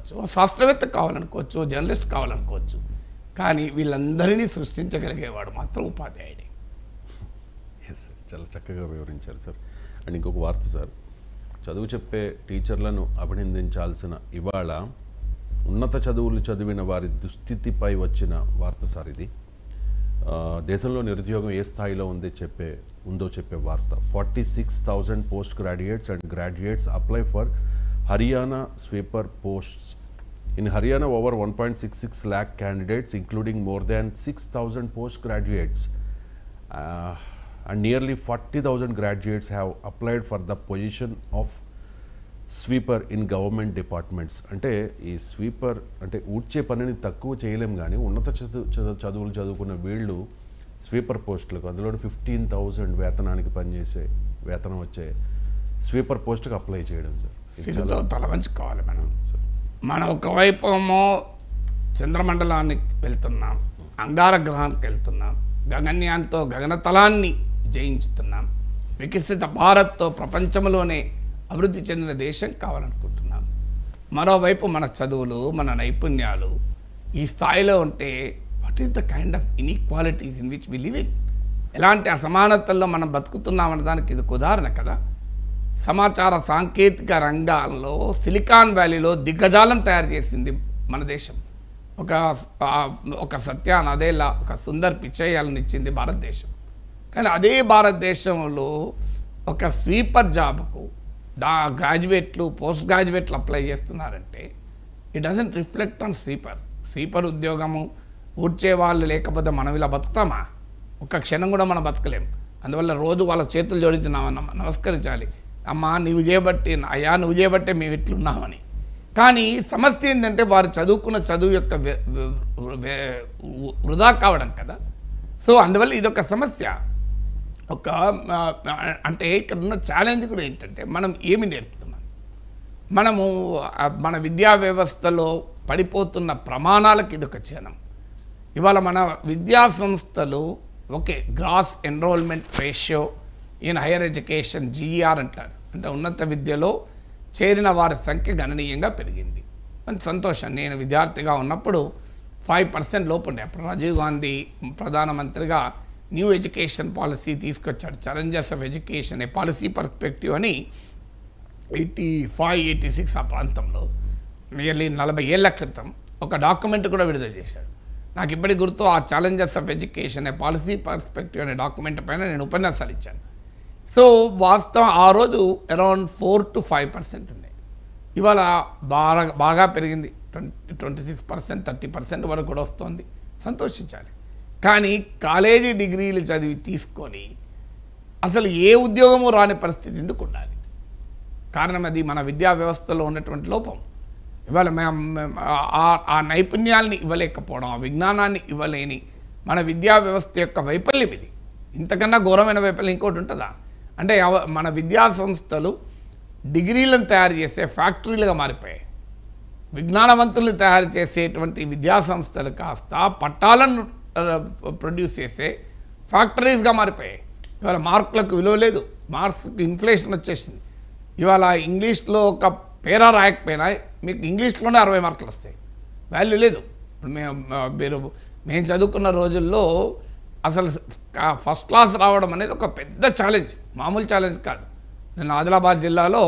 కావాలనుకోవచ్చు, శాస్త్రవేత్త కావాలనుకోవచ్చు, జర్నలిస్ట్ కావాలనుకోవచ్చు, కానీ వీళ్ళందరినీ సృష్టించగలిగేవాడు మాత్రం ఉపాధ్యాయుడే. ఎస్ సార్, చాలా చక్కగా వివరించారు సార్. అండ్ ఇంకొక వార్త సార్, చదువు చెప్పే టీచర్లను అభినందించాల్సిన ఇవాళ ఉన్నత చదువులు చదివిన వారి దుస్థితిపై వచ్చిన వార్త సార్ ఇది. దేశంలో నిరుద్యోగం ఏ స్థాయిలో ఉందో చెప్పే వార్త. 46,000 post graduates and graduates apply for Haryana sweeper posts. In Haryana, over 1.66 lakh candidates, including more than 6,000 postgraduates, and nearly 40,000 graduates have applied for the position of sweeper in government departments. అంటే ఈ sweeper అంటే ఊడ్చే పనిని తక్కువ చేయలేం, కానీ ఉన్నత చదువులు చదువుకున్న వీళ్ళు స్వీపర్ పోస్టులకు, అందులో 15,000 వేతనానికి పనిచేసే వేతనం వచ్చే స్వీపర్ పోస్టుకు అప్లై చేయడం సార్. సిగ్గుతో తల వంచుకోవాలి మనం ఒకవైపు ఏమో చంద్రమండలానికి వెళ్తున్నాం, అంగారగ్రహానికి వెళ్తున్నాం, గగన్యాన్తో గగనతలాన్ని జయించుతున్నాం, వికసిత భారత్తో ప్రపంచంలోనే అభివృద్ధి చెందిన దేశం కావాలనుకుంటున్నాం. మరోవైపు మన చదువులు, మన నైపుణ్యాలు ఈ స్థాయిలో ఉంటే what is the kind of inequalities in which we live in, ఎలాంటి అసమానతల్లో మనం బతుకుతున్నామన్న దానికి ఇది ఉదాహరణ కదా. సమాచార సాంకేతిక రంగాల్లో సిలికాన్ వ్యాలీలో దిగ్గజాలం తయారు చేసింది మన దేశం. ఒక సత్య నదేలా, ఒక సుందర్ పిచ్చయ్యాలను ఇచ్చింది భారతదేశం. కానీ అదే భారతదేశంలో ఒక స్వీపర్ జాబ్కు గ్రాడ్యుయేట్లు, పోస్ట్ గ్రాడ్యుయేట్లు అప్లై చేస్తున్నారంటే it doesn't reflect on sweeper ఉద్యోగము ఊడ్చే వాళ్ళు లేకపోతే మనం ఇలా బతుకుతామా? ఒక్క క్షణం కూడా మనం బతకలేం. అందువల్ల రోజు వాళ్ళ చేతులు జోడించి నమస్కరించాలి, అమ్మా నువ్వు చేయబట్టి, అయ్యా నువ్వు చేయబట్టే మేము ఇట్లున్నామని. కానీ సమస్య ఏంటంటే వారు చదువుకున్న చదువు యొక్క వృధా కావడం కదా. సో అందువల్ల ఇదొక సమస్య. అంటే ఇక్కడ ఉన్న ఛాలెంజ్ కూడా ఏంటంటే మనం ఏమి నేర్పుతున్నాం, మనము మన విద్యా వ్యవస్థలో పడిపోతున్న ప్రమాణాలకు ఇదొక చిహ్నం. ఇవాళ మన విద్యా సంస్థలు okay gross enrolment ratio in higher education GR అంటారు, అంటే ఉన్నత విద్యలో చేరిన వారి సంఖ్య గణనీయంగా పెరిగింది అని సంతోషం. నేను విద్యార్థిగా ఉన్నప్పుడు 5% లోపు ఉండే. అప్పుడు రాజీవ్ గాంధీ ప్రధానమంత్రిగా న్యూ ఎడ్యుకేషన్ పాలసీ తీసుకొచ్చాడు, challenges of education A policy perspective అని 85-86 ఆ ప్రాంతంలో నియర్లీ 40 ఏళ్ల క్రితం ఒక డాక్యుమెంట్ కూడా విడుదల చేశాడు. నాకు ఇప్పటికి గుర్తు, ఆ challenges of education A policy perspective అనే డాక్యుమెంట్ పైన నేను ఉపన్యాసాలు ఇచ్చాను. సో వాస్తవం ఆ రోజు అరౌండ్ 4 to 5% ఉన్నాయి. ఇవాళ బాగా పెరిగింది, 26%, 30% వరకు కూడా వస్తుంది, సంతోషించాలి. కానీ కాలేజీ డిగ్రీలు చదివి తీసుకొని అసలు ఏ ఉద్యోగము రాని పరిస్థితి ఎందుకు ఉండాలి? కారణం అది మన విద్యా వ్యవస్థలో ఉన్నటువంటి లోపం. ఇవాళ ఆ నైపుణ్యాలని ఇవ్వలేకపోవడం, ఆ విజ్ఞానాన్ని ఇవ్వలేని మన విద్యా వ్యవస్థ యొక్క వైఫల్యం ఇది. ఇంతకన్నా ఘోరమైన వైఫల్యం ఇంకోటి ఉంటుందా? అంటే మన విద్యా సంస్థలు డిగ్రీలను తయారు చేసే ఫ్యాక్టరీలుగా మారిపోయాయి. విజ్ఞానవంతులను తయారు చేసేటువంటి విద్యా సంస్థలు కాస్త పట్టాలను ప్రొడ్యూస్ చేసే ఫ్యాక్టరీస్గా మారిపోయాయి. ఇవాళ మార్కులకు విలువ లేదు, మార్క్స్కి ఇన్ఫ్లేషన్ వచ్చేసింది. ఇవాళ ఇంగ్లీష్లో ఒక పేరా రాయకపోయినా మీకు ఇంగ్లీష్లోనే 60 మార్కులు వస్తాయి, వాల్యూ లేదు. మేము చదువుకున్న రోజుల్లో అసలు ఫస్ట్ క్లాస్ రావడం అనేది ఒక పెద్ద ఛాలెంజ్, మామూలు ఛాలెంజ్ కాదు. నేను ఆదిలాబాద్ జిల్లాలో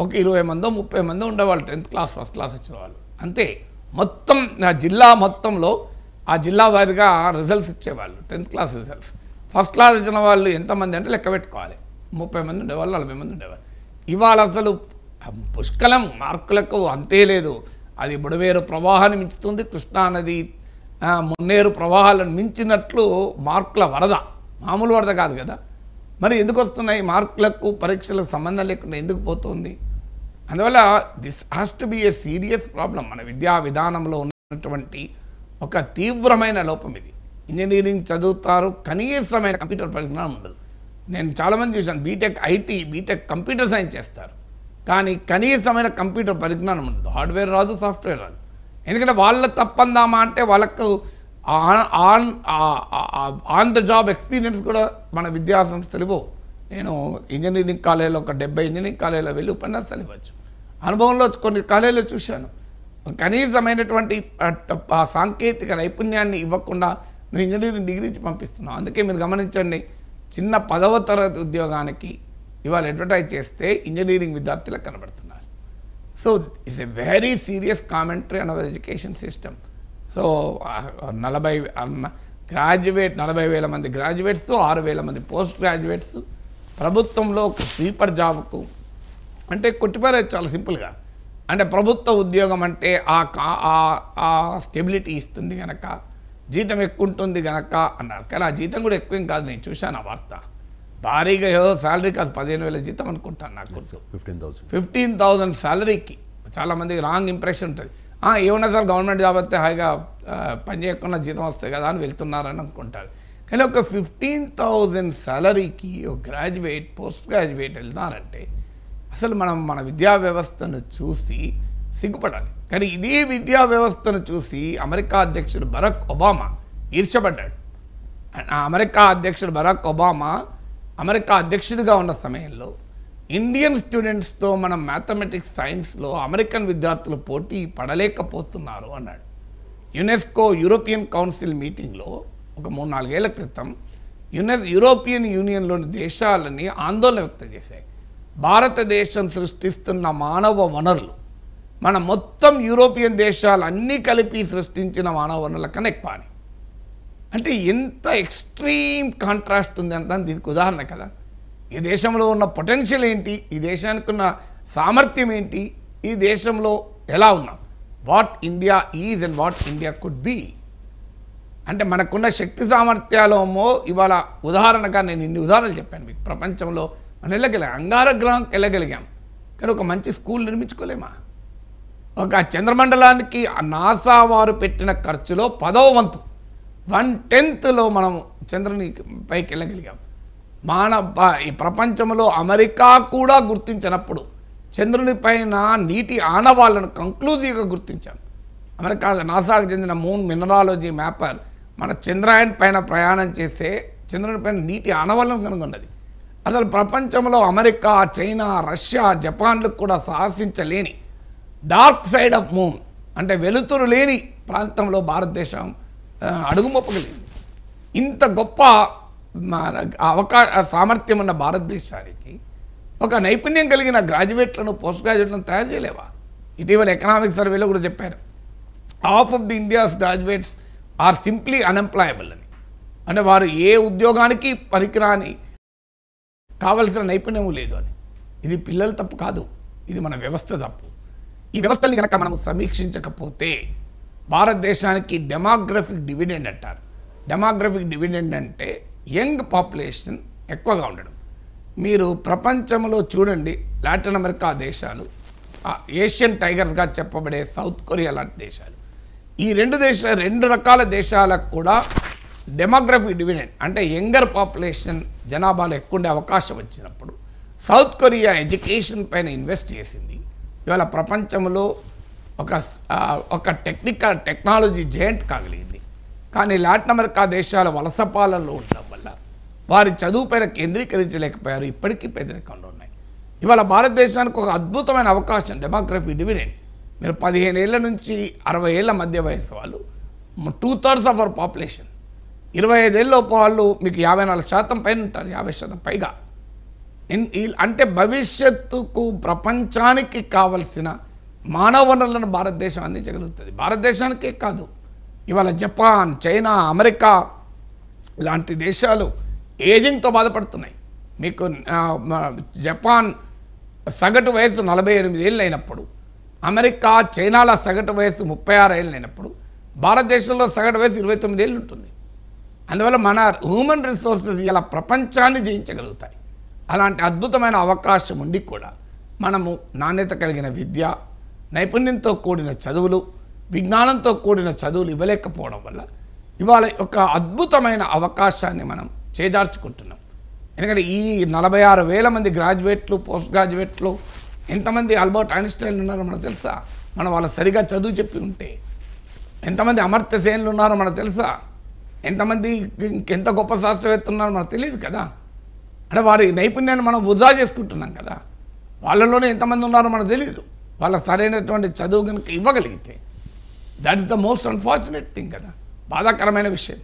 ఒక 20 మందో 30 మందో ఉండేవాళ్ళు 10th క్లాస్ ఫస్ట్ క్లాస్ వచ్చిన వాళ్ళు, అంతే. మొత్తం నా జిల్లా మొత్తంలో ఆ జిల్లా వారిగా రిజల్ట్స్ ఇచ్చేవాళ్ళు, 10th class results. First class ఇచ్చిన వాళ్ళు ఎంతమంది అంటే లెక్క పెట్టుకోవాలి, 30 మంది ఉండేవాళ్ళు, 40 మంది ఉండేవాళ్ళు. ఇవాళ అసలు పుష్కలం మార్కులకు అంతే లేదు. అది బుడవేరు ప్రవాహాన్ని మించుతుంది, కృష్ణానది మున్నేరు ప్రవాహాలను మించినట్లు మార్కుల వరద, మామూలు వరద కాదు కదా. మరి ఎందుకు వస్తున్నాయి? మార్కులకు పరీక్షలకు సంబంధం లేకుండా ఎందుకు పోతుంది? అందువల్ల this has to be A serious problem. మన విద్యా విధానంలో ఉన్నటువంటి ఒక తీవ్రమైన లోపం ఇది. ఇంజనీరింగ్ చదువుతారు, కనీసమైన కంప్యూటర్ పరిజ్ఞానం ఉండదు. నేను చాలామంది చూశాను, BTech IT, BTech computer science చేస్తారు, కానీ కనీసమైన కంప్యూటర్ పరిజ్ఞానం ఉండదు. హార్డ్వేర్ రాదు, సాఫ్ట్వేర్ రాదు. ఎందుకంటే వాళ్ళ తప్పందామా అంటే వాళ్ళకు ఆన్ ద జాబ్ ఎక్స్పీరియన్స్ కూడా మన విద్యా సంస్థలు ఇవ్వవు. నేను ఇంజనీరింగ్ కాలేజీలో ఒక 70 ఇంజనీరింగ్ కాలేజీలో వెళ్ళి ఉపన్యాసాలు ఇవ్వచ్చు. అనుభవంలో కొన్ని కాలేజీలో చూశాను, కనీసమైనటువంటి సాంకేతిక నైపుణ్యాన్ని ఇవ్వకుండా నువ్వు ఇంజనీరింగ్ డిగ్రీ ఇచ్చి పంపిస్తున్నావు. అందుకే మీరు గమనించండి, చిన్న 10వ తరగతి ఉద్యోగానికి ఇవాళ అడ్వర్టైజ్ చేస్తే ఇంజనీరింగ్ విద్యార్థులకు కనబడుతున్నారు. So it's a very serious commentary on our education system. So 40,000 మంది గ్రాడ్యుయేట్స్, 6,000 మంది పోస్ట్ గ్రాడ్యుయేట్స్, ప్రభుత్వంలో ఒక స్వీపర్ జాబ్కు అంటే కొట్టిపారేది చాలా సింపుల్గా. అంటే ప్రభుత్వ ఉద్యోగం అంటే ఆ స్టెబిలిటీ ఇస్తుంది కనుక, జీతం ఎక్కువ ఉంటుంది కనుక అన్నారు. కానీ ఆ జీతం కూడా ఎక్కువేం కాదు. నేను చూశాను ఆ వార్త, భారీగా ఏదో శాలరీ కాదు, 15,000 జీతం అనుకుంటాను నాకు. 15,000 శాలరీకి చాలామందికి రాంగ్ ఇంప్రెషన్ ఉంటుంది. ఏమన్నా సార్ గవర్నమెంట్ జాబ్ వస్తే హాయిగా పని చేయకుండా జీతం వస్తాయి కదా అని వెళ్తున్నారని అనుకుంటారు. కానీ ఒక 15,000 శాలరీకి ఒక గ్రాడ్యుయేట్, పోస్ట్ గ్రాడ్యుయేట్ వెళ్తున్నారంటే అసలు మనం మన విద్యా వ్యవస్థను చూసి సిగ్గుపడాలి. కానీ ఇదే విద్యా వ్యవస్థను చూసి అమెరికా అధ్యక్షుడు బరాక్ ఒబామా ఈర్ష్యపడ్డాడు. అమెరికా అధ్యక్షుడు బరాక్ ఒబామా అమెరికా అధ్యక్షుడిగా ఉన్న సమయంలో ఇండియన్ స్టూడెంట్స్తో మనం మ్యాథమెటిక్స్, సైన్స్లో అమెరికన్ విద్యార్థులు పోటీ పడలేకపోతున్నారు అన్నాడు. యునెస్కో యూరోపియన్ కౌన్సిల్ మీటింగ్లో ఒక 3-4 ఏళ్ల క్రితం యూరోపియన్ యూనియన్లోని దేశాలని ఆందోళన వ్యక్తం చేశాయి. భారతదేశం సృష్టిస్తున్న మానవ వనరులు మన మొత్తం యూరోపియన్ దేశాలు అన్నీ కలిపి సృష్టించిన మానవ వనరుల కన్నా ఎక్కువ అని. అంటే ఎంత ఎక్స్ట్రీమ్ కాంట్రాస్ట్ ఉంది అంటే దీనికి ఉదాహరణ కదా. ఈ దేశంలో ఉన్న పొటెన్షియల్ ఏంటి, ఈ దేశానికి ఉన్న సామర్థ్యం ఏంటి, ఈ దేశంలో ఎలా ఉన్నాం, what India is and what India could be. అంటే మనకున్న శక్తి సామర్థ్యాలేమో ఇవాళ ఉదాహరణగా నేను ఇన్ని ఉదాహరణలు చెప్పాను మీకు. ప్రపంచంలో మనం వెళ్ళగలిగాం, అంగారగ్రహంకి వెళ్ళగలిగాం, కానీ ఒక మంచి స్కూల్ నిర్మించుకోలేమా? ఒక చంద్రమండలానికి నాసా వారు పెట్టిన ఖర్చులో 10వ వంతు 1/10లో మనం చంద్రుని పైకి వెళ్ళగలిగాం. ఈ ప్రపంచంలో అమెరికా కూడా గుర్తించినప్పుడు చంద్రుని పైన నీటి ఆనవాళ్లను కంక్లూజివ్గా గుర్తించాం. అమెరికా నాసాకు చెందిన మూన్ మినరాలజీ మ్యాపర్ మన చంద్రయాన్ పైన ప్రయాణం చేస్తే చంద్రుని పైన నీటి ఆనవాళ్లను కనుగొన్నది. అసలు ప్రపంచంలో అమెరికా, చైనా, రష్యా, జపాన్లకు కూడా సాహసించలేని డార్క్ సైడ్ ఆఫ్ మూన్ అంటే వెలుతురు లేని ప్రాంతంలో భారతదేశం అడుగుమొప్పగలిగింది. ఇంత గొప్ప సామర్థ్యం ఉన్న భారతదేశానికి ఒక నైపుణ్యం కలిగిన గ్రాడ్యుయేట్లను, పోస్ట్ గ్రాడ్యుయేట్లను తయారు చేయలేవా? ఇటీవల ఎకనామిక్ సర్వేలో కూడా చెప్పారు, half of the India's graduates are simply unemployable అని. అంటే వారు ఏ ఉద్యోగానికి పనికిరాని, కావలసిన నైపుణ్యం లేదు అని. ఇది పిల్లల తప్పు కాదు, ఇది మన వ్యవస్థ తప్పు. ఈ వ్యవస్థని కనుక మనం సమీక్షించకపోతే భారతదేశానికి డెమోగ్రఫిక్ డివిడెండ్ అంటారు. డెమోగ్రఫిక్ డివిడెండ్ అంటే యంగ్ పాపులేషన్ ఎక్కువగా ఉండడం. మీరు ప్రపంచంలో చూడండి, లాటిన్ అమెరికా దేశాలు, ఏషియన్ టైగర్స్గా చెప్పబడే సౌత్ కొరియా లాంటి దేశాలు, ఈ రెండు రకాల దేశాలకు కూడా డెమోగ్రఫిక్ డివిడెండ్ అంటే యంగర్ పాపులేషన్ జనాభాలో ఎక్కువ ఉండే అవకాశం వచ్చినప్పుడు సౌత్ కొరియా ఎడ్యుకేషన్ పైన ఇన్వెస్ట్ చేసింది. ఇవాళ ప్రపంచంలో ఒక టెక్నాలజీ జెయింట్ కాగలిగింది. కానీ లాటిన్ అమెరికా దేశాల వలసపాలనలో ఉండడం వల్ల వారి చదువు పైన కేంద్రీకరించలేకపోయారు, ఇప్పటికీ పేదరికంలో ఉన్నాయి. ఇవాళ భారతదేశానికి ఒక అద్భుతమైన అవకాశం డెమోగ్రఫిక్ డివిడెండ్. మీరు 15 ఏళ్ల నుంచి 60 ఏళ్ల మధ్య వయసు వాళ్ళు 2/3 ఆఫ్ అవర్ పాపులేషన్. 25 ఏళ్ళలోపు వాళ్ళు మీకు 54% పైన ఉంటారు, 50% పైగా. అంటే భవిష్యత్తుకు ప్రపంచానికి కావలసిన మానవ వనరులను భారతదేశం అందించగలుగుతుంది. భారతదేశానికే కాదు, ఇవాళ జపాన్, చైనా, అమెరికా లాంటి దేశాలు ఏజింగ్తో బాధపడుతున్నాయి. మీకు జపాన్ సగటు వయసు 48 ఏళ్ళు అయినప్పుడు, అమెరికా, చైనాల సగటు వయసు 36 ఏళ్ళు అయినప్పుడు, భారతదేశంలో సగటు వయసు 29 ఏళ్ళు ఉంటుంది. అందువల్ల మన హ్యూమన్ రిసోర్సెస్ ఇలా ప్రపంచాన్ని జయించగలుగుతాయి. అలాంటి అద్భుతమైన అవకాశం ఉండి కూడా మనము నాణ్యత కలిగిన విద్య, నైపుణ్యంతో కూడిన చదువులు, విజ్ఞానంతో కూడిన చదువులు ఇవ్వలేకపోవడం వల్ల ఇవాళ ఒక అద్భుతమైన అవకాశాన్ని మనం చేజార్చుకుంటున్నాం. ఎందుకంటే ఈ 46,000 మంది గ్రాడ్యుయేట్లు, పోస్ట్ గ్రాడ్యుయేట్లు, ఎంతమంది ఆల్బర్ట్ ఐన్స్టైన్లు ఉన్నారో మనకు తెలుసా? మనం వాళ్ళ సరిగా చదువు చెప్పి ఉంటే. ఎంతమంది అమర్త్య సేన్లు ఉన్నారో మనకు తెలుసా? ఎంతమంది ఇంకెంత గొప్ప శాస్త్రవేత్తలు ఉన్నారో మనకు తెలియదు కదా. అంటే వారి నైపుణ్యాన్ని మనం వృధా చేసుకుంటున్నాం కదా. వాళ్ళలోనే ఎంతమంది ఉన్నారో మనకు తెలియదు. వాళ్ళ సరైనటువంటి చదువు కనుక ఇవ్వగలిగితే that is the most unfortunate thing కదా, బాధాకరమైన విషయం.